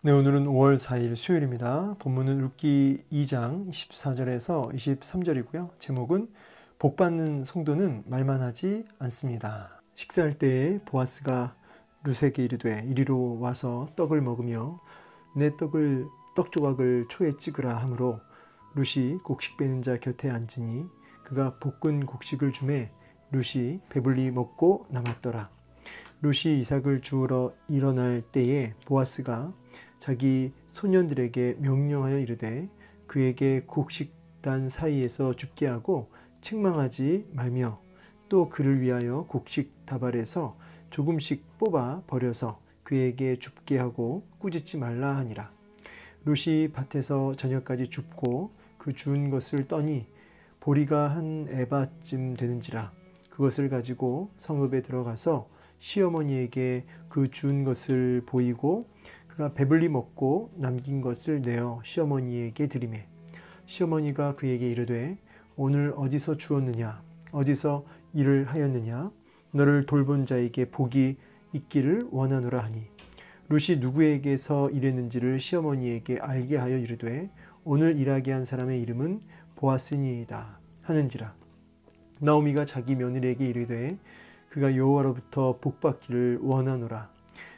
네, 오늘은 5월 4일 수요일입니다. 본문은 룻기 2장 24절에서 23절이고요. 제목은 복받는 성도는 말만 하지 않습니다. 식사할 때에 보아스가 룻에게 이르되 이리로 와서 떡을 먹으며 내 떡 조각을 초에 찍으라 하므로 룻이 곡식 빼는 자 곁에 앉으니 그가 볶은 곡식을 주매 룻이 배불리 먹고 남았더라. 룻이 이삭을 주우러 일어날 때에 보아스가 자기 소년들에게 명령하여 이르되 그에게 곡식단 사이에서 줍게 하고 책망하지 말며 또 그를 위하여 곡식 다발에서 조금씩 뽑아 버려서 그에게 줍게 하고 꾸짖지 말라 하니라. 룻이 밭에서 저녁까지 줍고 그 주운 것을 떠니 보리가 한 에바쯤 되는지라. 그것을 가지고 성읍에 들어가서 시어머니에게 그 주운 것을 보이고 그가 배불리 먹고 남긴 것을 내어 시어머니에게 드리매 시어머니가 그에게 이르되 오늘 어디서 주었느냐 어디서 일을 하였느냐 너를 돌본 자에게 복이 있기를 원하노라 하니 룻이 누구에게서 일했는지를 시어머니에게 알게 하여 이르되 오늘 일하게 한 사람의 이름은 보아스니이다 하는지라. 나오미가 자기 며느리에게 이르되 그가 여호와로부터 복받기를 원하노라.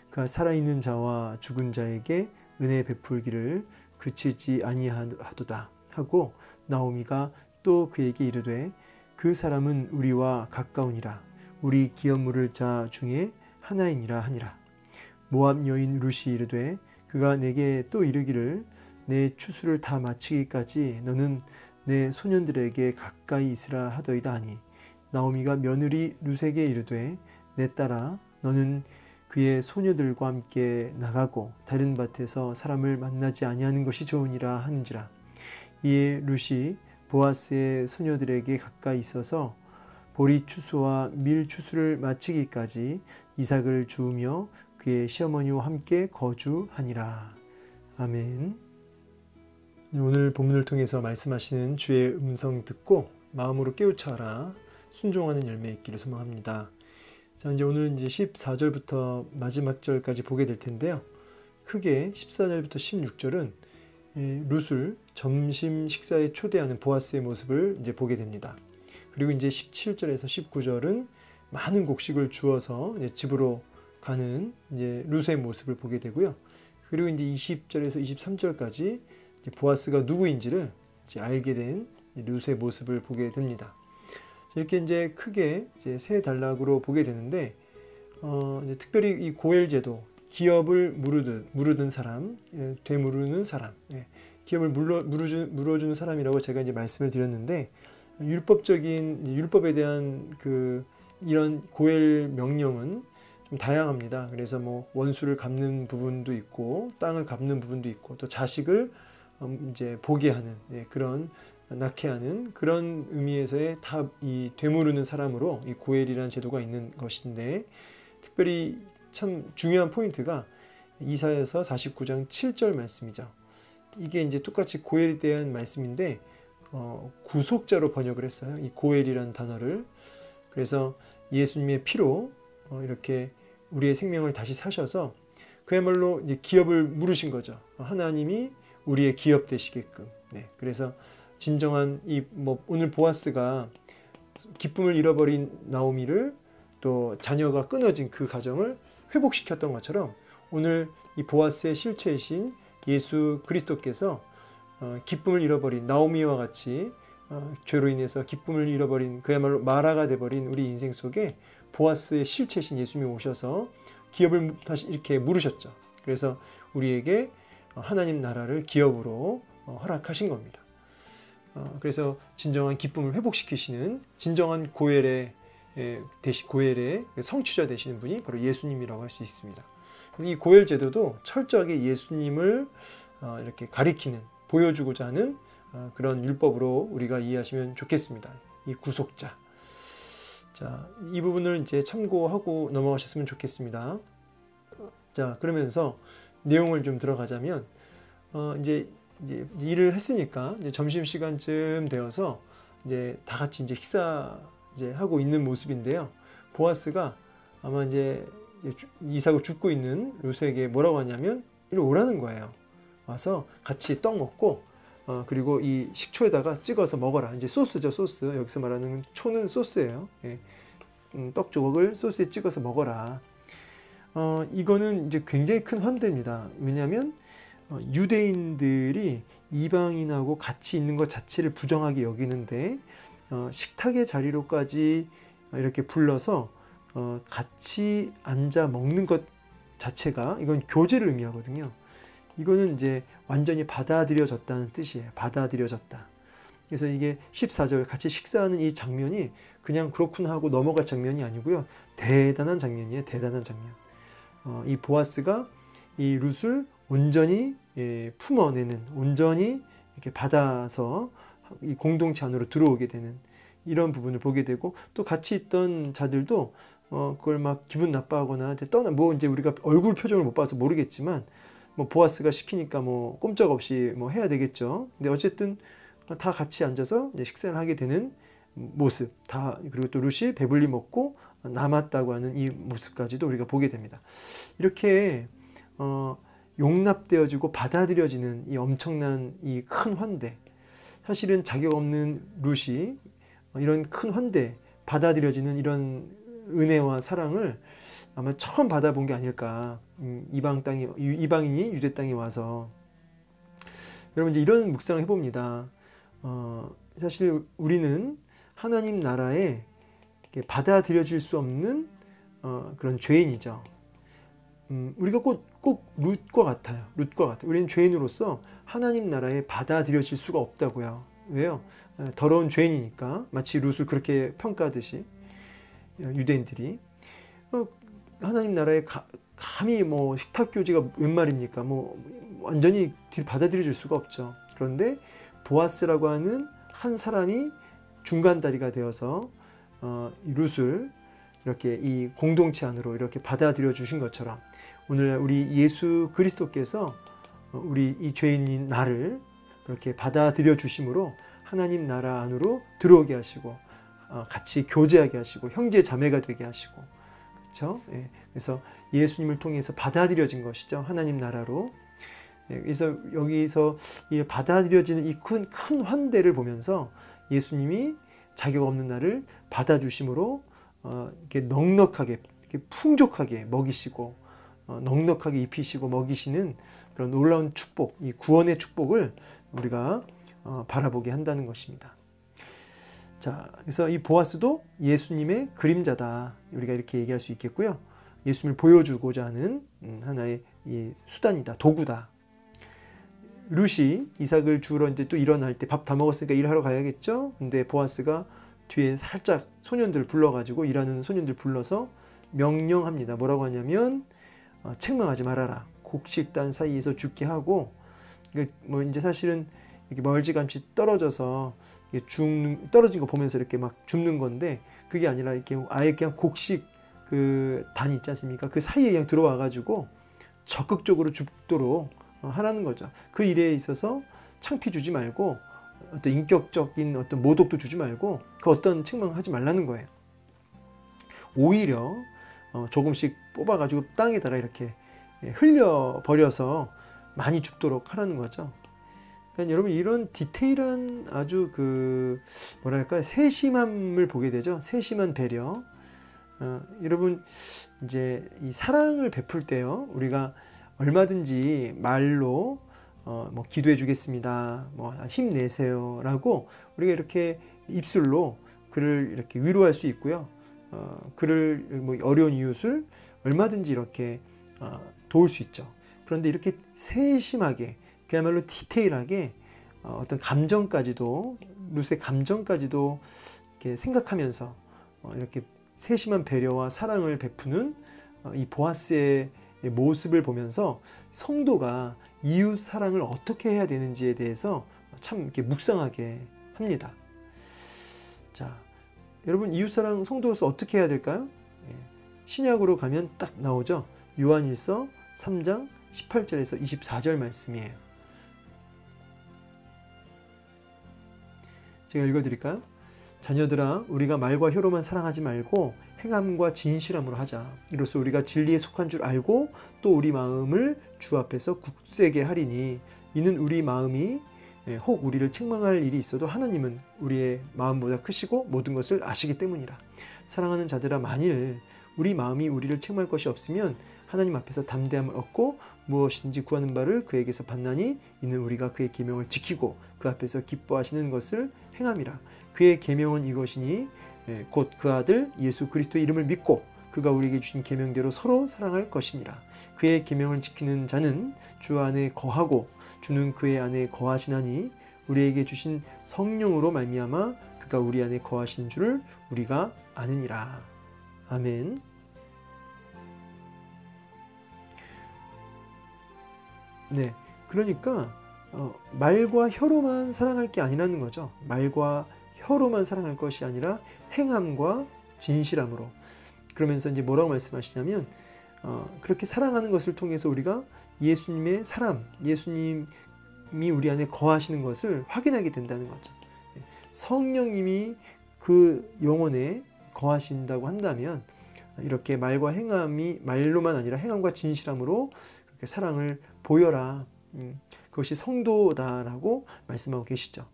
그가 살아있는 자와 죽은 자에게 은혜 베풀기를 그치지 아니하도다 하고 나오미가 또 그에게 이르되 그 사람은 우리와 가까우니라. 우리 기업 물을 자 중에 하나이니라 하니라. 모압 여인 룻이 이르되 그가 내게 또 이르기를 내 추수를 다 마치기까지 너는 내 소년들에게 가까이 있으라 하더이다 하니 나오미가 며느리 룻에게 이르되 내 딸아 너는 그의 소녀들과 함께 나가고 다른 밭에서 사람을 만나지 아니하는 것이 좋으니라 하는지라. 이에 룻이 보아스의 소녀들에게 가까이 있어서 보리 추수와 밀 추수를 마치기까지 이삭을 주우며 그의 시어머니와 함께 거주하니라. 아멘. 오늘 본문을 통해서 말씀하시는 주의 음성 듣고 마음으로 깨우쳐라 순종하는 열매 있기를 소망합니다. 자, 이제 오늘 이제 14절부터 마지막 절까지 보게 될 텐데요. 크게 14절부터 16절은 룻을 점심 식사에 초대하는 보아스의 모습을 이제 보게 됩니다. 그리고 이제 17절에서 19절은 많은 곡식을 주어서 이제 집으로 가는 이제 룻의 모습을 보게 되고요. 그리고 이제 20절에서 23절까지 이제 보아스가 누구인지를 이제 알게 된 룻의 모습을 보게 됩니다. 이렇게 이제 크게 이제 세 단락으로 보게 되는데, 이제 특별히 이 고엘제도, 기업을 물어든 사람, 되물으는 사람, 기업을 물어주는 사람이라고 제가 이제 말씀을 드렸는데, 율법에 대한 이런 고엘 명령은 좀 다양합니다. 그래서 뭐 원수를 갚는 부분도 있고, 땅을 갚는 부분도 있고, 또 자식을 이제 보게 하는 그런 낳게 하는 그런 의미에서의 이 되무르는 사람으로 이 고엘이라는 제도가 있는 것인데, 특별히 참 중요한 포인트가 이사야서 49장 7절 말씀이죠. 이게 이제 똑같이 고엘에 대한 말씀인데 구속자로 번역을 했어요. 이 고엘이라는 단어를. 그래서 예수님의 피로 이렇게 우리의 생명을 다시 사셔서 그야말로 이제 기업을 물으신 거죠. 하나님이 우리의 기업 되시게끔. 그래서 진정한 오늘 보아스가 기쁨을 잃어버린 나오미를 또 자녀가 끊어진 그 가정을 회복시켰던 것처럼 오늘 이 보아스의 실체이신 예수 그리스도께서 기쁨을 잃어버린 나오미와 같이 죄로 인해서 기쁨을 잃어버린 그야말로 마라가 돼버린 우리 인생 속에 보아스의 실체이신 예수님이 오셔서 기업을 다시 이렇게 물으셨죠. 그래서 우리에게 하나님 나라를 기업으로 허락하신 겁니다. 그래서 진정한 기쁨을 회복시키시는 진정한 고엘의 성취자 되시는 분이 바로 예수님이라고 할 수 있습니다. 이 고엘 제도도 철저하게 예수님을 이렇게 가리키는, 보여주고자 하는 그런 율법으로 우리가 이해하시면 좋겠습니다. 이 구속자. 자, 이 부분을 이제 참고하고 넘어가셨으면 좋겠습니다. 자, 그러면서 내용을 좀 들어가자면 이제 일을 했으니까 이제 점심시간쯤 되어서 이제 다 같이 이제 식사 이제 하고 있는 모습인데요. 보아스가 아마 이제 이삭을 줍고 있는 룻에게 뭐라고 하냐면 이리 오라는 거예요. 와서 같이 떡 먹고 그리고 이 식초에다가 찍어서 먹어라. 이제 소스죠, 소스. 여기서 말하는 초는 소스예요. 예. 떡 조각을 소스에 찍어서 먹어라. 이거는 이제 굉장히 큰 환대입니다. 왜냐하면 유대인들이 이방인하고 같이 있는 것 자체를 부정하게 여기는데 식탁의 자리로까지 이렇게 불러서 같이 앉아 먹는 것 자체가 이건 교제를 의미하거든요. 이거는 이제 완전히 받아들여졌다는 뜻이에요. 받아들여졌다. 그래서 이게 14절 같이 식사하는 이 장면이 그냥 그렇구나 하고 넘어갈 장면이 아니고요. 대단한 장면이에요. 대단한 장면. 이 보아스가 이 룻을 온전히 품어내는, 온전히 이렇게 받아서 이 공동체 안으로 들어오게 되는 이런 부분을 보게 되고, 또 같이 있던 자들도 그걸 막 기분 나빠하거나 뭐 이제 우리가 얼굴 표정을 못 봐서 모르겠지만 뭐 보아스가 시키니까 뭐 꼼짝없이 뭐 해야 되겠죠. 근데 어쨌든 다 같이 앉아서 이제 식사를 하게 되는 모습, 그리고 또 룻이 배불리 먹고 남았다고 하는 이 모습까지도 우리가 보게 됩니다. 이렇게 용납되어지고 받아들여지는 이 엄청난 이 큰 환대, 사실은 자격 없는 룻이 이런 큰 환대, 받아들여지는 이런 은혜와 사랑을 아마 처음 받아본 게 아닐까. 이방인이 유대 땅에 와서. 여러분 이제 이런 묵상을 해봅니다. 사실 우리는 하나님 나라에 받아들여질 수 없는 그런 죄인이죠. 우리가 꼭 룻과 같아요. 우리는 죄인으로서 하나님 나라에 받아들여질 수가 없다고요. 왜요? 더러운 죄인이니까. 마치 룻을 그렇게 평가하듯이 유대인들이 하나님 나라에 감히 뭐 식탁 교제가 웬 말입니까? 뭐 완전히 받아들여질 수가 없죠. 그런데 보아스라고 하는 한 사람이 중간다리가 되어서 이 룻을 이렇게 이 공동체 안으로 이렇게 받아들여 주신 것처럼, 오늘 우리 예수 그리스도께서 우리 이 죄인인 나를 그렇게 받아들여 주심으로 하나님 나라 안으로 들어오게 하시고 같이 교제하게 하시고 형제 자매가 되게 하시고, 그렇죠? 예. 그래서 예수님을 통해서 받아들여진 것이죠. 하나님 나라로. 예. 그래서 여기서 이 받아들여지는 이 큰 환대를 보면서 예수님이 자격 없는 나를 받아주심으로 이렇게 넉넉하게, 이렇게 풍족하게 먹이시고 넉넉하게 입히시고 먹이시는 그런 놀라운 축복, 이 구원의 축복을 우리가 바라보게 한다는 것입니다. 자, 그래서 이 보아스도 예수님의 그림자다. 우리가 이렇게 얘기할 수 있겠고요. 예수님을 보여주고자 하는 하나의 이 수단이다, 도구다. 룻이 이삭을 주우러 이제 또 일어날 때 밥 다 먹었으니까 일하러 가야겠죠. 근데 보아스가 뒤에 살짝 소년들 불러가지고 일하는 소년들 불러서 명령합니다. 뭐라고 하냐면 책망하지 말아라. 곡식단 사이에서 죽게 하고, 뭐 이제 사실은 이렇게 멀찌감치 떨어져서 떨어진 거 보면서 이렇게 막 줍는 건데, 그게 아니라 이렇게 아예 그냥 곡식 그 단이 있지 않습니까? 그 사이에 그냥 들어와 가지고 적극적으로 죽도록 하라는 거죠. 그 일에 있어서 창피 주지 말고 어떤 인격적인 어떤 모독도 주지 말고 그 어떤 책망하지 말라는 거예요. 오히려 조금씩 뽑아가지고 땅에다가 이렇게 흘려버려서 많이 줍도록 하라는 거죠. 그러니까 여러분 이런 디테일한 아주 뭐랄까 세심함을 보게 되죠. 세심한 배려. 여러분 이제 이 사랑을 베풀 때요, 우리가 얼마든지 말로 뭐 기도해 주겠습니다, 뭐 힘내세요라고 우리가 이렇게 입술로 그를 이렇게 위로할 수 있고요. 그를 뭐 어려운 이웃을 얼마든지 이렇게 도울 수 있죠. 그런데 이렇게 세심하게, 그야말로 디테일하게 어떤 감정까지도, 룻의 감정까지도 이렇게 생각하면서 이렇게 세심한 배려와 사랑을 베푸는 이 보아스의 모습을 보면서 성도가 이웃 사랑을 어떻게 해야 되는지에 대해서 참 이렇게 묵상하게 합니다. 자, 여러분 이웃 사랑 성도로서 어떻게 해야 될까요? 신약으로 가면 딱 나오죠. 요한일서 3장 18절에서 24절 말씀이에요. 제가 읽어드릴까요? 자녀들아, 우리가 말과 혀로만 사랑하지 말고 행함과 진실함으로 하자. 이로써 우리가 진리에 속한 줄 알고 또 우리 마음을 주 앞에서 굳세게 하리니, 이는 우리 마음이 혹 우리를 책망할 일이 있어도 하나님은 우리의 마음보다 크시고 모든 것을 아시기 때문이라. 사랑하는 자들아, 만일 우리 마음이 우리를 책망할 것이 없으면 하나님 앞에서 담대함을 얻고 무엇인지 구하는 바를 그에게서 받나니, 이는 우리가 그의 계명을 지키고 그 앞에서 기뻐하시는 것을 행함이라. 그의 계명은 이것이니 곧 그 아들 예수 그리스도의 이름을 믿고 그가 우리에게 주신 계명대로 서로 사랑할 것이니라. 그의 계명을 지키는 자는 주 안에 거하고 주는 그의 안에 거하시나니, 우리에게 주신 성령으로 말미암아 그가 우리 안에 거하신 줄을 우리가 아느니라. 아멘. 네, 그러니까 말과 혀로만 사랑할 게 아니라는 거죠. 말과 혀로만 사랑할 것이 아니라 행함과 진실함으로. 그러면서 이제 뭐라고 말씀하시냐면, 그렇게 사랑하는 것을 통해서 우리가 예수님의 사람, 예수님이 우리 안에 거하시는 것을 확인하게 된다는 거죠. 성령님이 그 영혼에 거하신다고 한다면, 이렇게 말과 행함이, 말로만 아니라 행함과 진실함으로 그렇게 사랑을 보여라. 그것이 성도다라고 말씀하고 계시죠.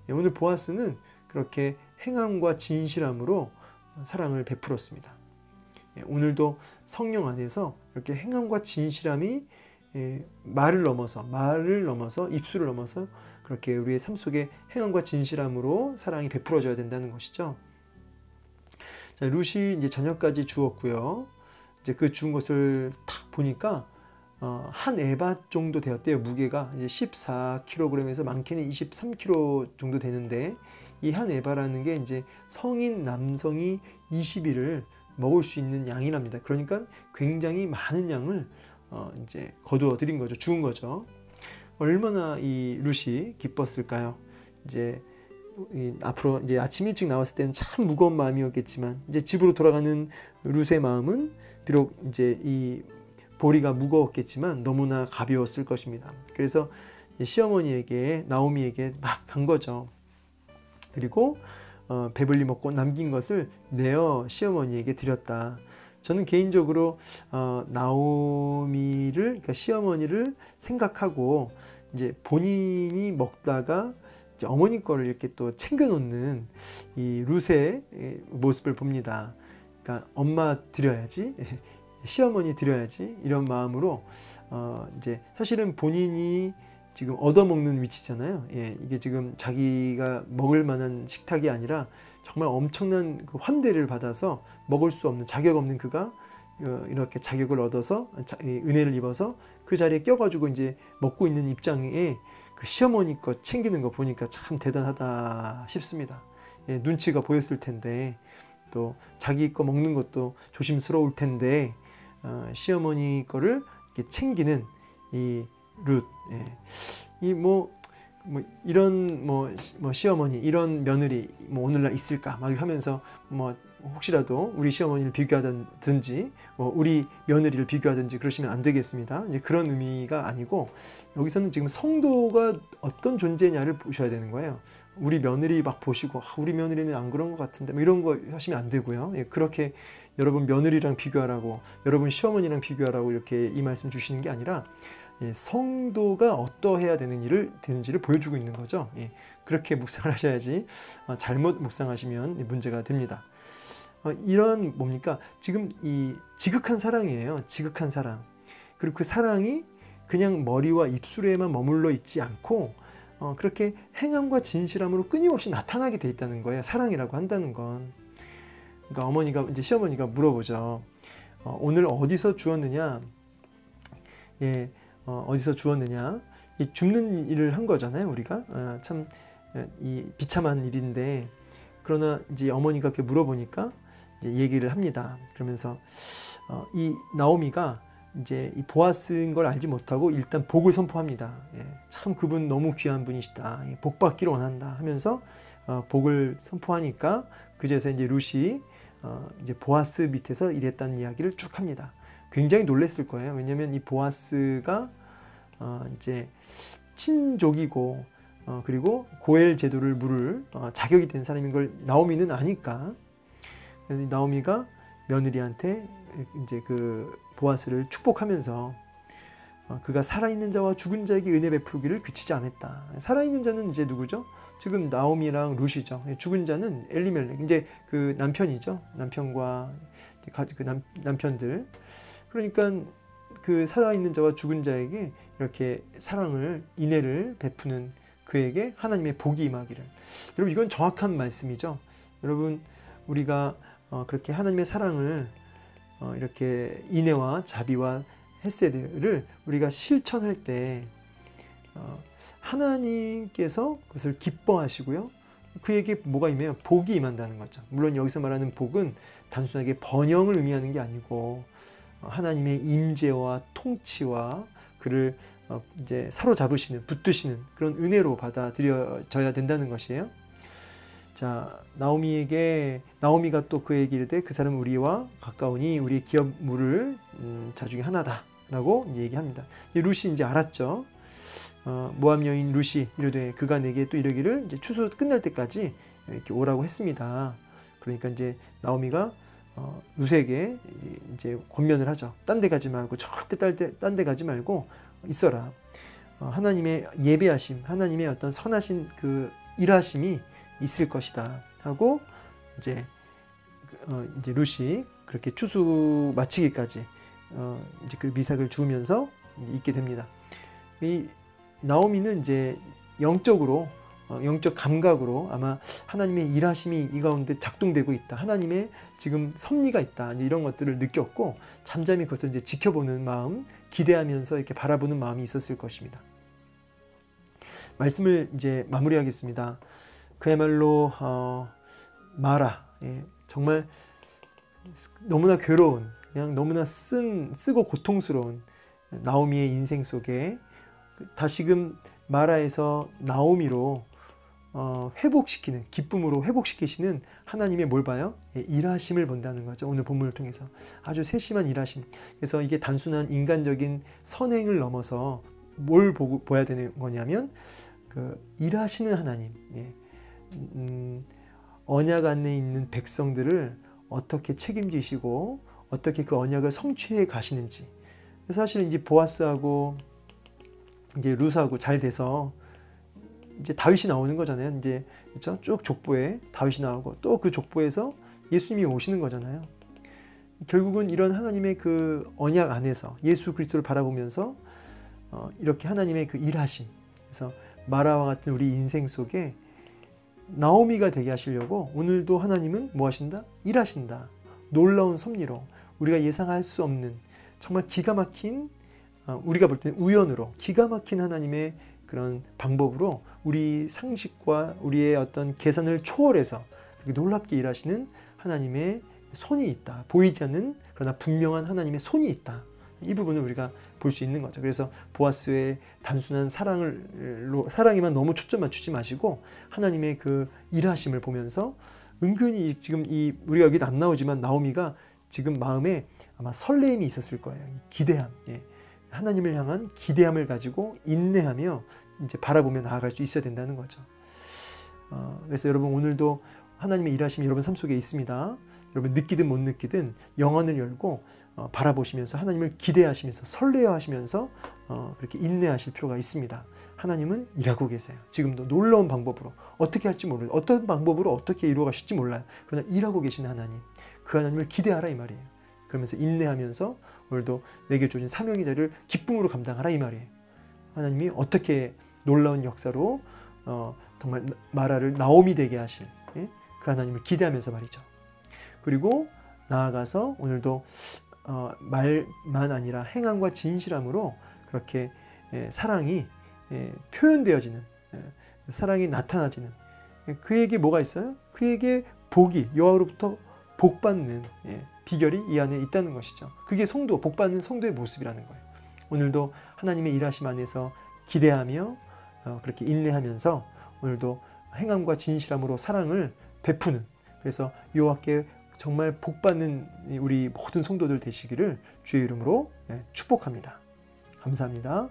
오늘 보아스는 그렇게 행함과 진실함으로 사랑을 베풀었습니다. 오늘도 성령 안에서 이렇게 행함과 진실함이 말을 넘어서 입술을 넘어서 그렇게 우리의 삶 속에 행함과 진실함으로 사랑이 베풀어져야 된다는 것이죠. 자, 룻이 이제 자녀까지 주었고요. 이제 그 주은 것을 딱 보니까 한 에바 정도 되었대요. 무게가 이제 14kg에서 많게는 23kg 정도 되는데, 이 한 에바라는 게 이제 성인 남성이 20일을 먹을 수 있는 양이랍니다. 그러니까 굉장히 많은 양을 이제 거두어 드린 거죠. 주은 거죠. 얼마나 이 룻이 기뻤을까요? 이제 앞으로 이제 아침 일찍 나왔을 때는 참 무거운 마음이었겠지만, 이제 집으로 돌아가는 룻의 마음은 비록 이제 이 보리가 무거웠겠지만 너무나 가벼웠을 것입니다. 그래서 시어머니에게, 나오미에게 막 간 거죠. 그리고 배불리 먹고 남긴 것을 내어 시어머니에게 드렸다. 저는 개인적으로 나오미를, 그러니까 시어머니를 생각하고 이제 본인이 먹다가 이제 어머니 거를 이렇게 또 챙겨 놓는 이 룻의 모습을 봅니다. 그러니까 엄마 드려야지, 시어머니 드려야지, 이런 마음으로 이제 사실은 본인이 지금 얻어먹는 위치잖아요. 이게 지금 자기가 먹을 만한 식탁이 아니라 정말 엄청난 그 환대를 받아서 먹을 수 없는, 자격 없는 그가 이렇게 자격을 얻어서, 은혜를 입어서 그 자리에 껴가지고 이제 먹고 있는 입장에 그 시어머니 거 챙기는 거 보니까 참 대단하다 싶습니다. 눈치가 보였을 텐데, 또 자기 거 먹는 것도 조심스러울 텐데, 시어머니 거를 이렇게 챙기는 이 룻, 이 이런 시어머니, 이런 며느리 오늘날 있을까 막 하면서 혹시라도 우리 시어머니를 비교하든지 우리 며느리를 비교하든지 그러시면 안 되겠습니다. 이제 그런 의미가 아니고, 여기서는 지금 성도가 어떤 존재냐를 보셔야 되는 거예요. 우리 며느리 막 보시고 우리 며느리는 안 그런 것 같은데 이런 거 하시면 안 되고요. 그렇게 여러분 며느리랑 비교하라고, 여러분 시어머니랑 비교하라고 이렇게 이 말씀 주시는 게 아니라, 성도가 어떠해야 되는지를 보여주고 있는 거죠. 그렇게 묵상을 하셔야지 잘못 묵상하시면 문제가 됩니다. 이런 뭡니까? 지금 이 지극한 사랑이에요. 지극한 사랑. 그리고 그 사랑이 그냥 머리와 입술에만 머물러 있지 않고 그렇게 행함과 진실함으로 끊임없이 나타나게 돼 있다는 거예요. 사랑이라고 한다는 건. 그러니까 이제 시어머니가 물어보죠. 오늘 어디서 주었느냐? 어디서 주었느냐? 이 줍는 일을 한 거잖아요, 우리가. 참 이 비참한 일인데, 그러나 이제 어머니가 그렇게 물어보니까 이제 얘기를 합니다. 그러면서 이 나오미가 이제 이 보아스인 걸 알지 못하고 일단 복을 선포합니다. 참 그분 너무 귀한 분이시다. 복 받기를 원한다 하면서 복을 선포하니까 그제서 이제 룻이 이제 보아스 밑에서 일했다는 이야기를 쭉 합니다. 굉장히 놀랐을 거예요. 왜냐하면 이 보아스가 이제 친족이고 그리고 고엘 제도를 물을 자격이 된 사람인 걸 나오미는 아니까, 나오미가 며느리한테 이제 그 보아스를 축복하면서 그가 살아있는 자와 죽은 자에게 은혜 베풀기를 그치지 않았다. 살아있는 자는 이제 누구죠? 지금 나오미랑 룻이죠. 죽은 자는 엘리멜렉, 이제 그 남편이죠. 남편과 그 남편들. 그러니까 그 살아있는 자와 죽은 자에게 이렇게 사랑을, 인애를 베푸는 그에게 하나님의 복이 임하기를. 여러분, 이건 정확한 말씀이죠. 여러분, 우리가 그렇게 하나님의 사랑을 이렇게 인애와 자비와 헤세드를 우리가 실천할 때 하나님께서 그것을 기뻐하시고요. 그에게 뭐가 임해요? 복이 임한다는 거죠. 물론 여기서 말하는 복은 단순하게 번영을 의미하는 게 아니고 하나님의 임재와 통치와 그를 이제 사로잡으시는, 붙드시는 그런 은혜로 받아들여져야 된다는 것이에요. 자, 나오미가 또 그에게 이르되 그 사람은 우리와 가까우니 우리의 기업 물을 자중에 하나다 라고 얘기합니다. 룻이 이제 알았죠. 모압 여인 룻이 이르되 그가 내게 또 이르기를 이제 추수 끝날 때까지 이렇게 오라고 했습니다. 그러니까 이제 나오미가 룻에게 이제 권면을 하죠. 딴 데 가지 말고, 절대 딴 데 가지 말고 있어라. 하나님의 예배하심, 하나님의 어떤 선하신 그 일하심이 있을 것이다 하고 이제 룻이 그렇게 추수 마치기까지 이제 그 미삭을 주우면서 있게 됩니다. 이 나오미는 이제 영적으로, 영적 감각으로 아마 하나님의 일하심이 이 가운데 작동되고 있다, 하나님의 지금 섭리가 있다, 이런 것들을 느꼈고 잠잠히 그것을 이제 지켜보는 마음, 기대하면서 이렇게 바라보는 마음이 있었을 것입니다. 말씀을 이제 마무리하겠습니다. 그야말로 마라, 정말 너무나 괴로운, 그냥 너무나 쓰고 고통스러운 나오미의 인생 속에 다시금 마라에서 나오미로 회복시키는, 기쁨으로 회복시키시는 하나님의 뭘 봐요? 일하심을 본다는 거죠. 오늘 본문을 통해서 아주 세심한 일하심. 그래서 이게 단순한 인간적인 선행을 넘어서 뭘 봐야 되는 거냐면 그 일하시는 하나님, 언약 안에 있는 백성들을 어떻게 책임지시고 어떻게 그 언약을 성취해 가시는지. 사실은 이제 보아스하고 이제 룻하고 잘 돼서 이제 다윗이 나오는 거잖아요. 이제 그렇죠? 쭉 족보에 다윗이 나오고 또 그 족보에서 예수님이 오시는 거잖아요. 결국은 이런 하나님의 그 언약 안에서 예수 그리스도를 바라보면서 이렇게 하나님의 그 일하심, 그래서 마라와 같은 우리 인생 속에 나오미가 되게 하시려고 오늘도 하나님은 뭐 하신다? 일하신다. 놀라운 섭리로, 우리가 예상할 수 없는 정말 기가 막힌, 우리가 볼 때는 우연으로 기가 막힌 하나님의 그런 방법으로 우리 상식과 우리의 어떤 계산을 초월해서 이렇게 놀랍게 일하시는 하나님의 손이 있다. 보이지 않는 그러나 분명한 하나님의 손이 있다. 이 부분을 우리가 볼 수 있는 거죠. 그래서 보아스의 단순한 사랑에만 너무 초점 맞추지 마시고 하나님의 그 일하심을 보면서 은근히 지금 우리가 여기도 안 나오지만 나오미가 지금 마음에 아마 설레임이 있었을 거예요. 기대함, 하나님을 향한 기대함을 가지고 인내하며 이제 바라보며 나아갈 수 있어야 된다는 거죠. 그래서 여러분, 오늘도 하나님의 일하심이 여러분 삶 속에 있습니다. 여러분 느끼든 못 느끼든 영혼을 열고 바라보시면서 하나님을 기대하시면서 설레어 하시면서 그렇게 인내하실 필요가 있습니다. 하나님은 일하고 계세요. 지금도 놀라운 방법으로, 어떻게 할지 모르요, 어떤 방법으로 어떻게 이루어 가실지 몰라요. 그러나 일하고 계시는 하나님, 그 하나님을 기대하라 이 말이에요. 그러면서 인내하면서 오늘도 내게 주어진 사명의 자리를 기쁨으로 감당하라 이 말이에요. 하나님이 어떻게 놀라운 역사로 정말 마라를 나오미 되게 하실 그 하나님을 기대하면서 말이죠. 그리고 나아가서 오늘도 말만 아니라 행함과 진실함으로 그렇게 사랑이 표현되어지는, 사랑이 나타나지는, 그에게 뭐가 있어요? 그에게 복이, 여호와로부터 복받는 비결이 이 안에 있다는 것이죠. 그게 성도, 복받는 성도의 모습이라는 거예요. 오늘도 하나님의 일하심 안에서 기대하며 그렇게 인내하면서 오늘도 행함과 진실함으로 사랑을 베푸는, 그래서 여호와께 정말 복받는 우리 모든 성도들 되시기를 주의 이름으로 축복합니다. 감사합니다.